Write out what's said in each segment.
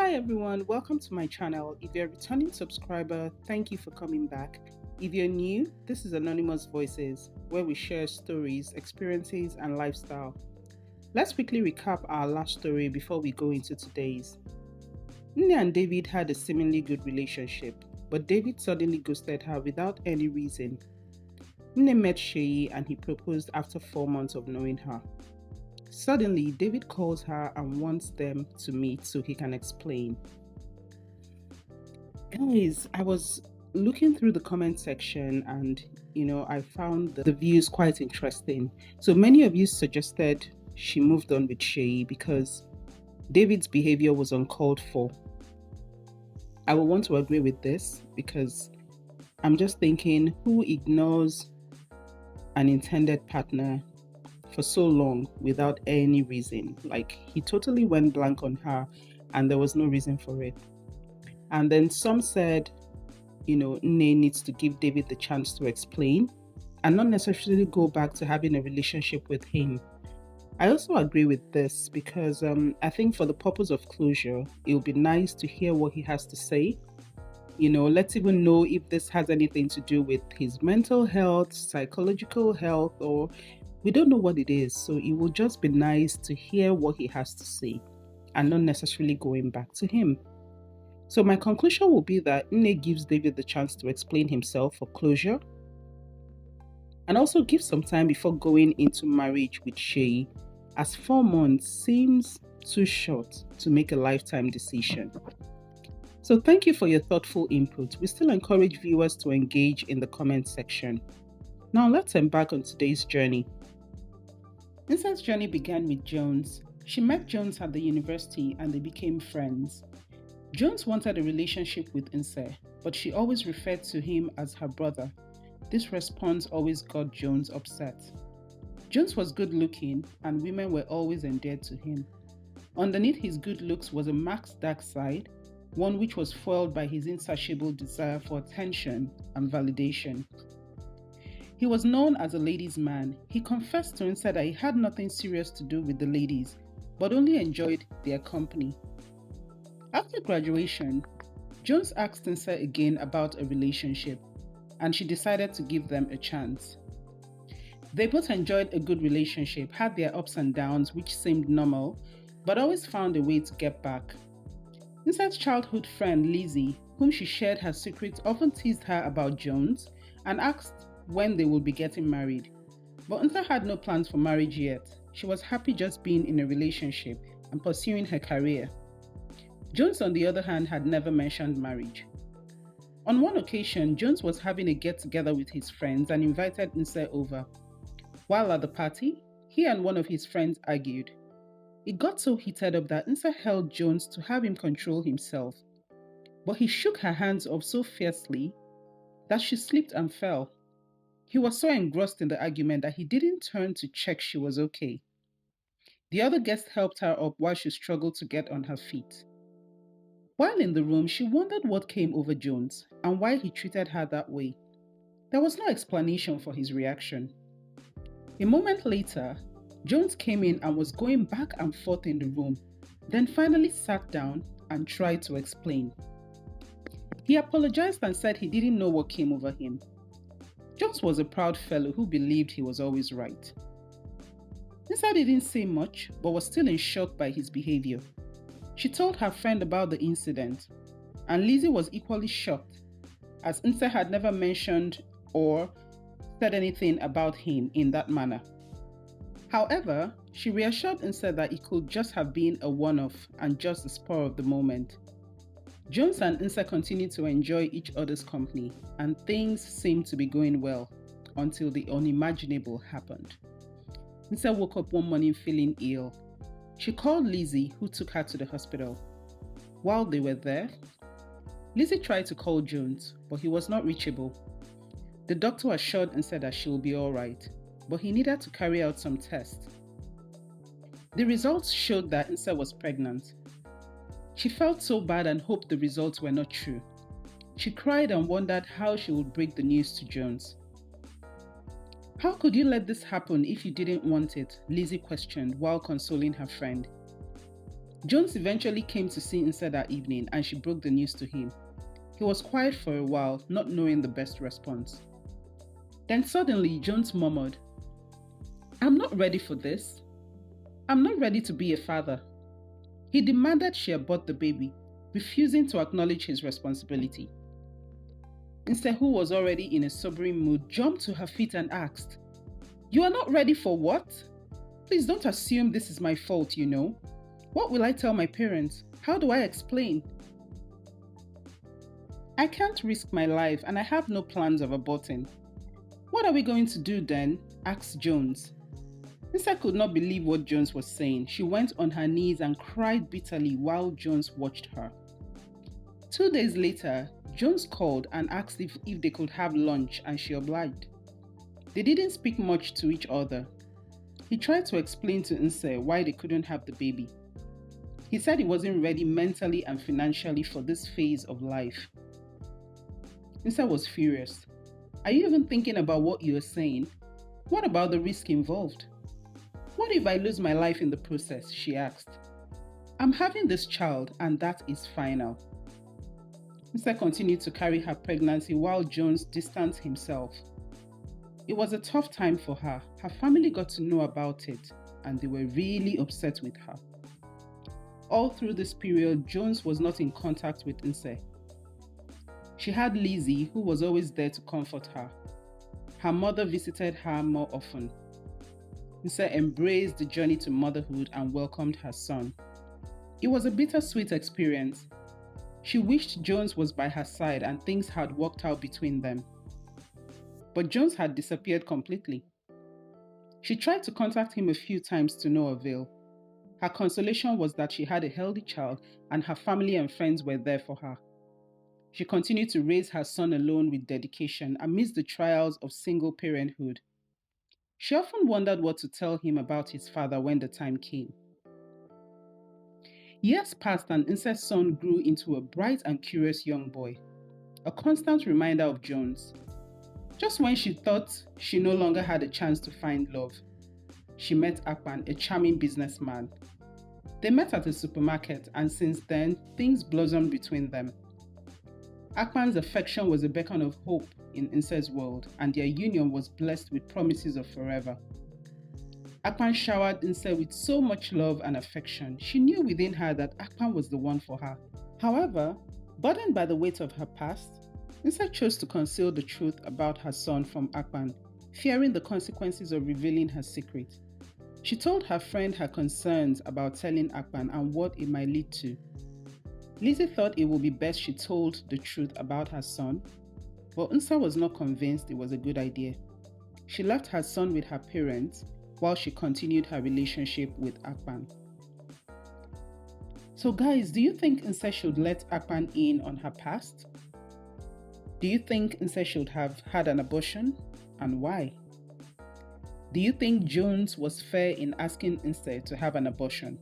Hi everyone, welcome to my channel. If you're a returning subscriber, thank you for coming back. If you're new, this is Anonymous Voices, where we share stories, experiences, and lifestyle. Let's quickly recap our last story before we go into today's. Nne and David had a seemingly good relationship, but David suddenly ghosted her without any reason. Nne met Sheyi and he proposed after 4 months of knowing her. Suddenly, David calls her and wants them to meet so he can explain. Guys, I was looking through the comment section and I found the views quite interesting. So many of you suggested she moved on with Sheyi because David's behavior was uncalled for. I will want to agree with this because I'm just thinking, who ignores an intended partner for so long without any reason? Like, he totally went blank on her and there was no reason for it. And then some said, Nne needs to give David the chance to explain and not necessarily go back to having a relationship with him. I also agree with this because I think for the purpose of closure, it would be nice to hear what he has to say. Let's even know if this has anything to do with his mental health, psychological health, or we don't know what it is. So it will just be nice to hear what he has to say and not necessarily going back to him. So my conclusion will be that Nne gives David the chance to explain himself for closure and also give some time before going into marriage with Sheyi, as 4 months seems too short to make a lifetime decision. So thank you for your thoughtful input. We still encourage viewers to engage in the comment section. Now let's embark on today's journey. Nse's journey began with Jones. She met Jones at the university and they became friends. Jones wanted a relationship with Nse, but she always referred to him as her brother. This response always got Jones upset. Jones was good looking and women were always endeared to him. Underneath his good looks was a marked dark side, one which was foiled by his insatiable desire for attention and validation. He was known as a ladies' man. He confessed to Nse that he had nothing serious to do with the ladies, but only enjoyed their company. After graduation, Jones asked Nse again about a relationship, and she decided to give them a chance. They both enjoyed a good relationship, had their ups and downs which seemed normal, but always found a way to get back. Nse's childhood friend Lizzie, whom she shared her secrets, often teased her about Jones and asked when they would be getting married. But Nse had no plans for marriage yet. She was happy just being in a relationship and pursuing her career. Jones, on the other hand, had never mentioned marriage. On one occasion, Jones was having a get-together with his friends and invited Nse over. While at the party, he and one of his friends argued. It got so heated up that Nse held Jones to have him control himself, but he shook her hands off so fiercely that she slipped and fell. He was so engrossed in the argument that he didn't turn to check she was okay. The other guest helped her up while she struggled to get on her feet. While in the room, she wondered what came over Jones and why he treated her that way. There was no explanation for his reaction. A moment later, Jones came in and was going back and forth in the room, then finally sat down and tried to explain. He apologized and said he didn't know what came over him. Jones was a proud fellow who believed he was always right. Nse didn't say much, but was still in shock by his behavior. She told her friend about the incident, and Lizzie was equally shocked, as Nse had never mentioned or said anything about him in that manner. However, she reassured Nse that it could just have been a one-off and just the spur of the moment. Jones and Nse continued to enjoy each other's company, and things seemed to be going well until the unimaginable happened. Nse woke up one morning feeling ill. She called Lizzie, who took her to the hospital. While they were there, Lizzie tried to call Jones, but he was not reachable. The doctor assured Nse that she will be all right, but he needed to carry out some tests. The results showed that Nse was pregnant. She felt so bad and hoped the results were not true. She cried and wondered how she would break the news to Jones. How could you let this happen if you didn't want it? Lizzie questioned while consoling her friend. Jones eventually came to see Nse that evening and she broke the news to him. He was quiet for a while, not knowing the best response. Then suddenly, Jones murmured, "I'm not ready for this. I'm not ready to be a father." He demanded she abort the baby, refusing to acknowledge his responsibility. Nse, who was already in a sobering mood, jumped to her feet and asked, "You are not ready for what? Please don't assume this is my fault, you know. What will I tell my parents? How do I explain? I can't risk my life and I have no plans of aborting." "What are we going to do then?" asked Jones. Nse could not believe what Jones was saying. She went on her knees and cried bitterly while Jones watched her. 2 days later, Jones called and asked if they could have lunch, and she obliged. They didn't speak much to each other. He tried to explain to Nse why they couldn't have the baby. He said he wasn't ready mentally and financially for this phase of life. Nse was furious. "Are you even thinking about what you're saying? What about the risk involved? What if I lose my life in the process?" she asked. "I'm having this child and that is final." Nse continued to carry her pregnancy while Jones distanced himself. It was a tough time for her. Her family got to know about it and they were really upset with her. All through this period, Jones was not in contact with Nse. She had Lizzie, who was always there to comfort her. Her mother visited her more often. Nse embraced the journey to motherhood and welcomed her son. It was a bittersweet experience. She wished Jones was by her side and things had worked out between them. But Jones had disappeared completely. She tried to contact him a few times to no avail. Her consolation was that she had a healthy child and her family and friends were there for her. She continued to raise her son alone with dedication amidst the trials of single parenthood. She often wondered what to tell him about his father when the time came. Years passed and Nse's son grew into a bright and curious young boy, a constant reminder of Jones. Just when she thought she no longer had a chance to find love, she met Akpan, a charming businessman. They met at a supermarket and since then, things blossomed between them. Akpan's affection was a beacon of hope in Nse's world and their union was blessed with promises of forever. Akpan showered Nse with so much love and affection. She knew within her that Akpan was the one for her. However, burdened by the weight of her past, Nse chose to conceal the truth about her son from Akpan, fearing the consequences of revealing her secret. She told her friend her concerns about telling Akpan and what it might lead to. Lizzie thought it would be best she told the truth about her son, but Nse was not convinced it was a good idea. She left her son with her parents while she continued her relationship with Akpan. So guys, do you think Nse should let Akpan in on her past? Do you think Nse should have had an abortion and why? Do you think Jones was fair in asking Nse to have an abortion?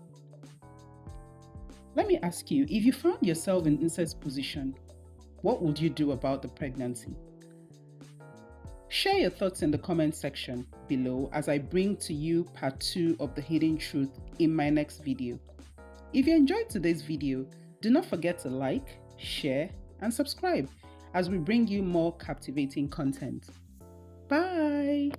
Let me ask you, if you found yourself in Nse's position, what would you do about the pregnancy? Share your thoughts in the comment section below as I bring to you part 2 of the hidden truth in my next video. If you enjoyed today's video, do not forget to like, share, and subscribe as we bring you more captivating content. Bye!